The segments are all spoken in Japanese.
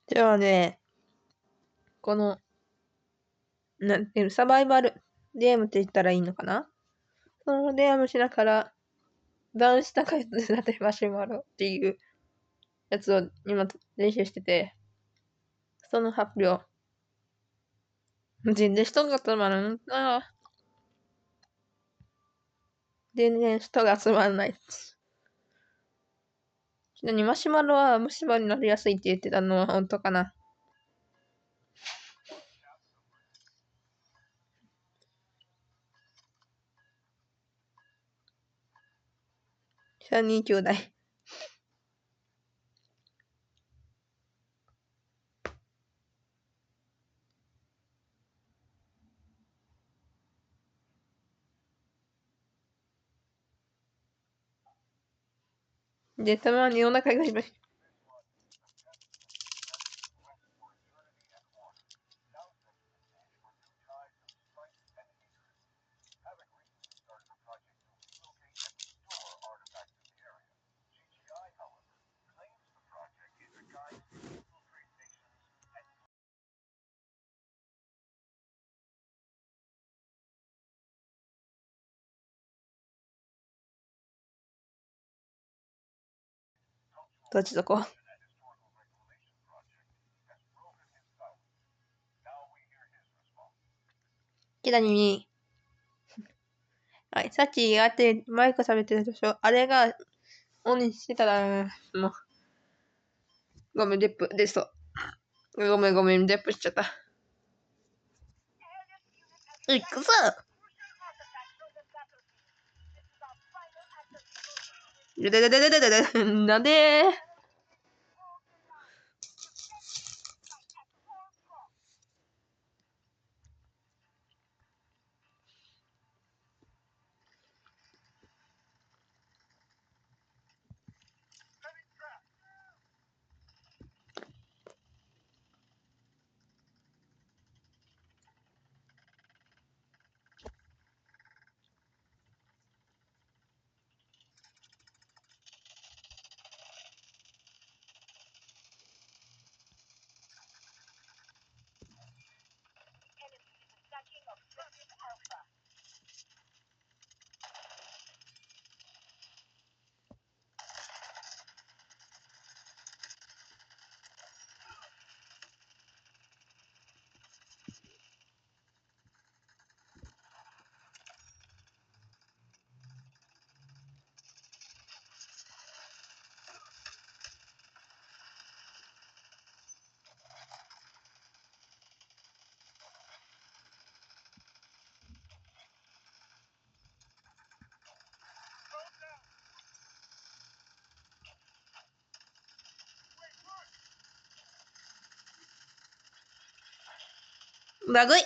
ではね、この、なんていうの、サバイバルゲームって言ったらいいのかな。そのゲームしながら、ダウンした回数だってマシュマロっていうやつを今練習してて、その発表。全然人が集まらんな。全然人が集まらない。ちなみにマシュマロは虫歯になりやすいって言ってたのは本当かな。3人兄弟。で、たまにお腹がいっぱい。どっちどこ。ちなみに、はい、さっきあってマイク喋ってたでしょ。あれがオンにしてたら、もう、ごめん、デップ、でそう。ごめん、デップしちゃった。いくぞ。なんでまぐい。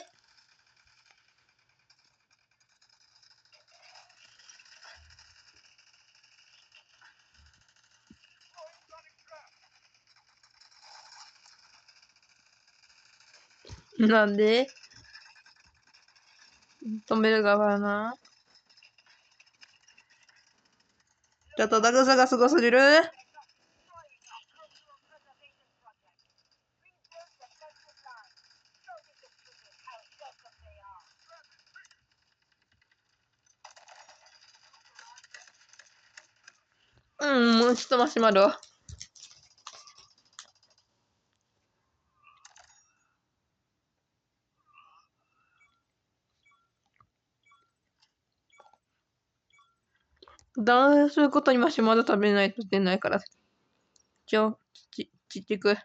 なんで止める側な。ちょっと高さがすごすぎる。もうちょっとマシュマロ。ダンすることにマシュマロ食べないと出ないから。ちっちく。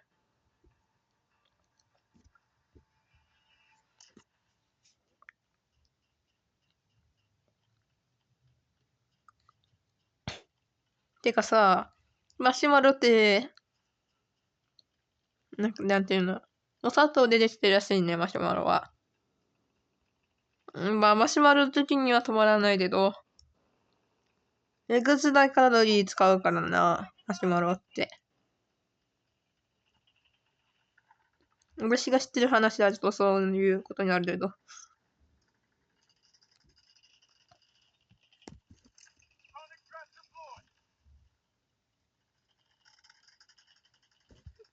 てかさ、マシュマロって、なんていうの。お砂糖でできてるらしいね、マシュマロは。まあ、マシュマロ的には止まらないけど、エグゼ大カロリー使うからな、マシュマロって。私が知ってる話だとそういうことになるけど。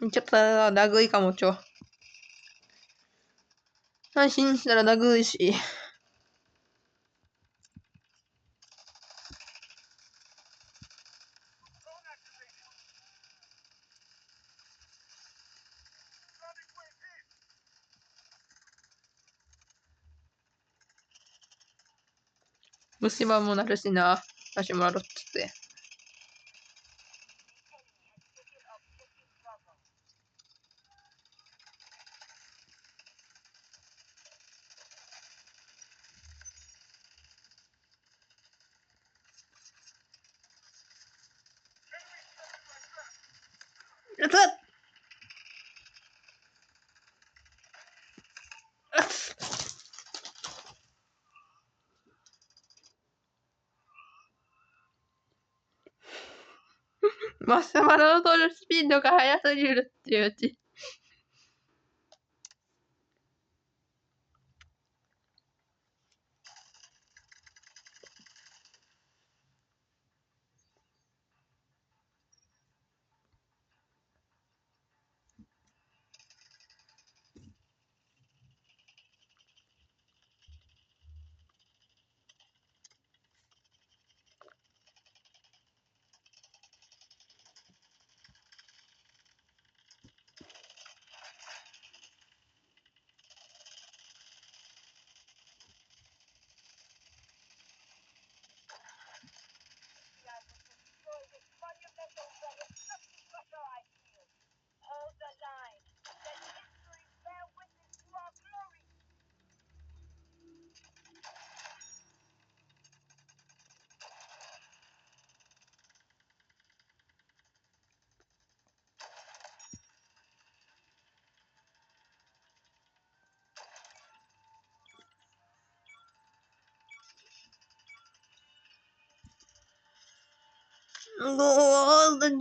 ちょっとラグいかも、安心したらラグいし。虫歯もなるしな。マシュマロっつって。やったマシュマロの取るスピードが速すぎるっていううち。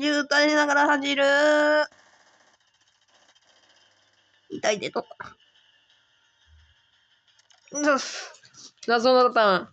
渋滞しながら走る。痛いでと。謎のターン。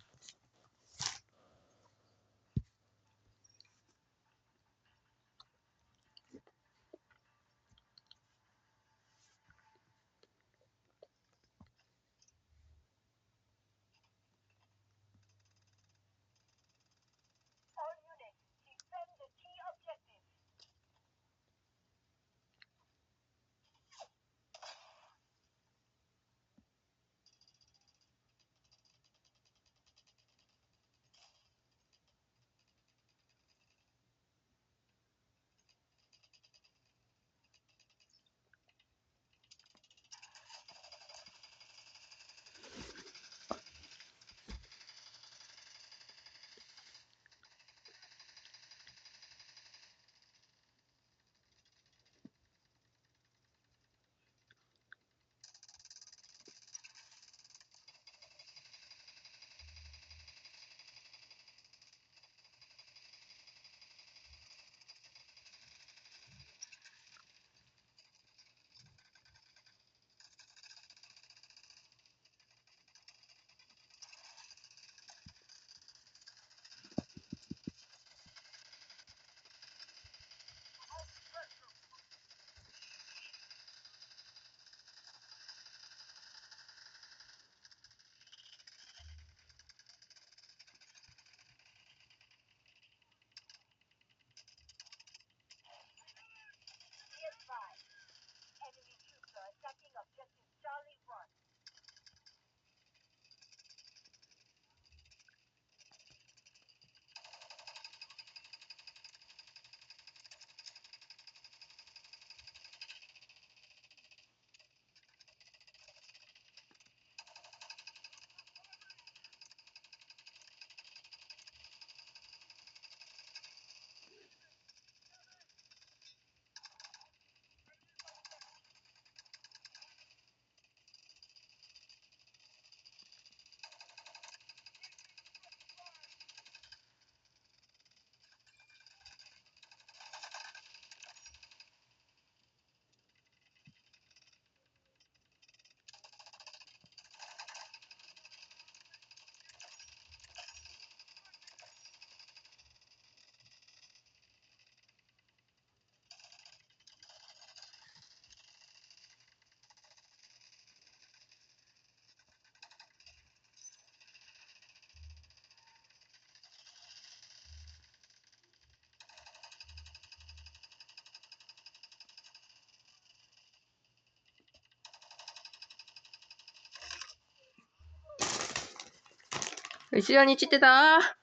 後ろに散ってた。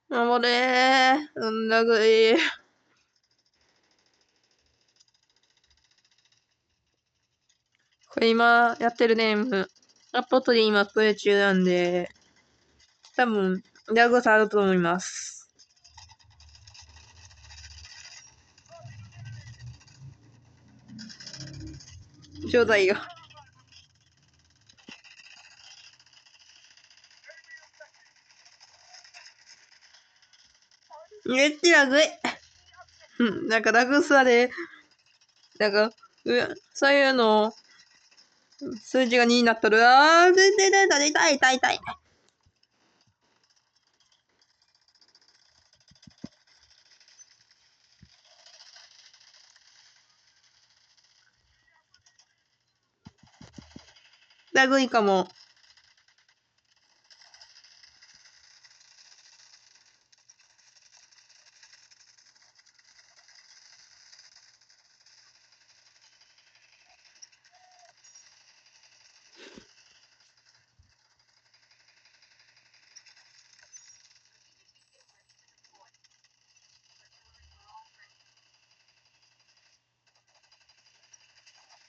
守れー。うんだぐい。これ今やってるネーム。アポトリ今プレイ中なんで、多分、ラグ差あると思います。ちょうだいよ。めっちゃラグい。なんかラグ差で、なんか、そういうの、数字が2になったら、全然痛い痛い痛い痛い。ラグいかも。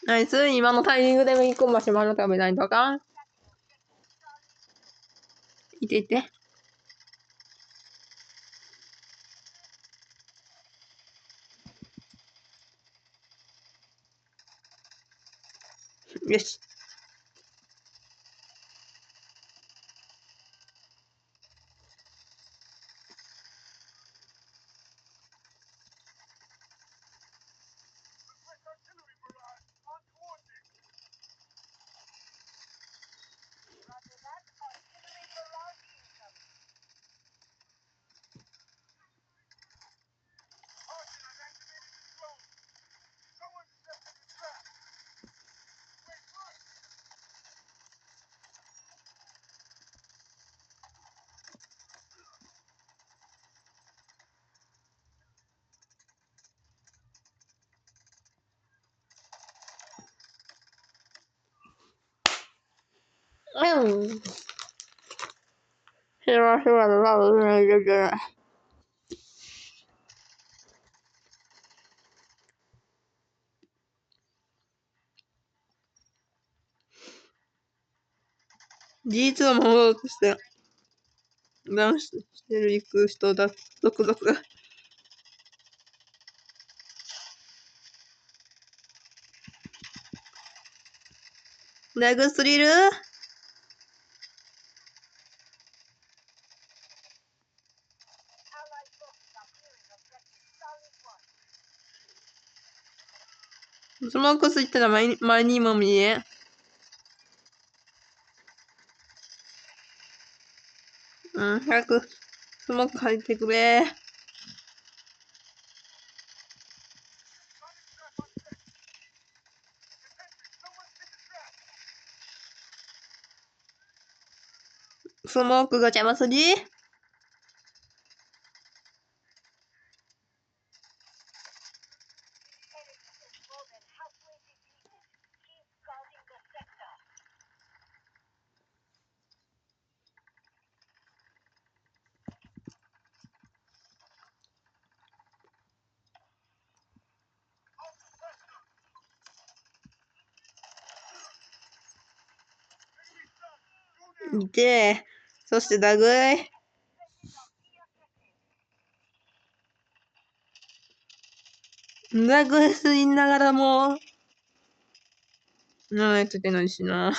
ナイス。今のタイミングでも1個マシュマロ食べないとあかん。いていて。よし。うん。へらへらららららら。G2 を守ろうとして、ダウンしてる行く人だ、続々。ラグスリルスモークスイッチの前にも見え。早くスモーク入ってくれ。スモークが邪魔すぎ。いてそしてダグイ。ダグイ吸いながらも、ついてないしな。